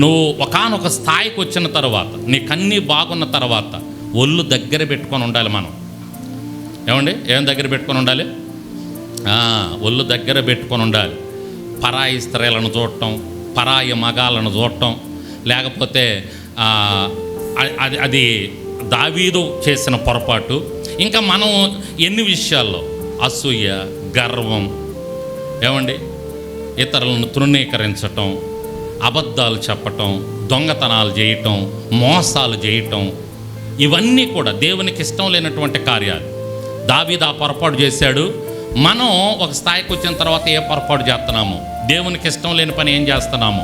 నువ్వు ఒకానొక స్థాయికి వచ్చిన తర్వాత, నీకన్నీ బాగున్న తర్వాత ఒళ్ళు దగ్గర పెట్టుకొని ఉండాలి మనం. ఏమండి, ఏం దగ్గర పెట్టుకొని ఉండాలి? ఒళ్ళు దగ్గర పెట్టుకొని ఉండాలి. పరాయి స్త్రీలను చూడటం, పరాయి మగాలను చూడటం, లేకపోతే అది దావీదు చేసిన పొరపాటు. ఇంకా మనం ఎన్ని విషయాల్లో అసూయ, గర్వం, ఏమండి, ఇతరులను తృణీకరించటం, అబద్ధాలు చెప్పటం, దొంగతనాలు చేయటం, మోసాలు చేయటం, ఇవన్నీ కూడా దేవునికి ఇష్టం లేనటువంటి కార్యాలు. దావీదు ఆ పొరపాటు చేశాడు. మనం ఒక స్థాయికి వచ్చిన తర్వాత ఏ పొరపాటు చేస్తున్నాము? దేవునికి ఇష్టం లేని పని ఏం చేస్తున్నాము?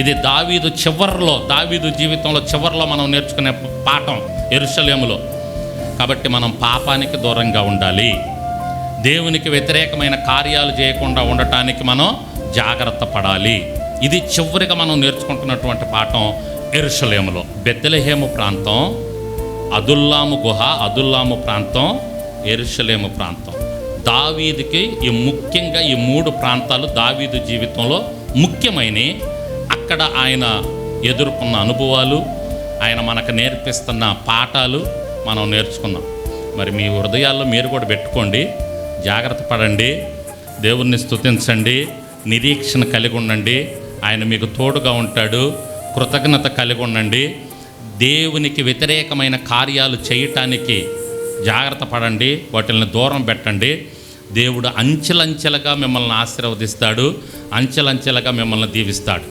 ఇది దావీదు జీవితంలో చివరిలో మనం నేర్చుకునే పాఠం యెరూషలేములో. కాబట్టి మనం పాపానికి దూరంగా ఉండాలి. దేవునికి వ్యతిరేకమైన కార్యాలు చేయకుండా ఉండటానికి మనం జాగ్రత్త పడాలి. ఇది చివరిగా మనం నేర్చుకుంటున్నటువంటి పాఠం యెరూషలేములో. బెత్లెహేము ప్రాంతం, అదుల్లాము ప్రాంతం, యెరూషలేము ప్రాంతం. దావీదుకి ముఖ్యంగా ఈ 3 ప్రాంతాలు దావీదు జీవితంలో ముఖ్యమైనవి. అక్కడ ఆయన ఎదుర్కొన్న అనుభవాలు, ఆయన మనకు నేర్పిస్తున్న పాఠాలు మనం నేర్చుకున్నాం. మరి మీ హృదయాల్లో మీరు కూడా పెట్టుకోండి, జాగ్రత్త పడండి, దేవుణ్ణి స్తుతించండి, నిరీక్షణ కలిగి ఉండండి. ఆయన మీకు తోడుగా ఉంటాడు. కృతజ్ఞత కలిగి ఉండండి. దేవునికి వ్యతిరేకమైన కార్యాలు చేయటానికి జాగ్రత్త పడండి, వాటిని దూరం పెట్టండి. దేవుడు అంచెలంచెలుగా మిమ్మల్ని ఆశీర్వదిస్తాడు, అంచెలంచెలుగా మిమ్మల్ని దీవిస్తాడు.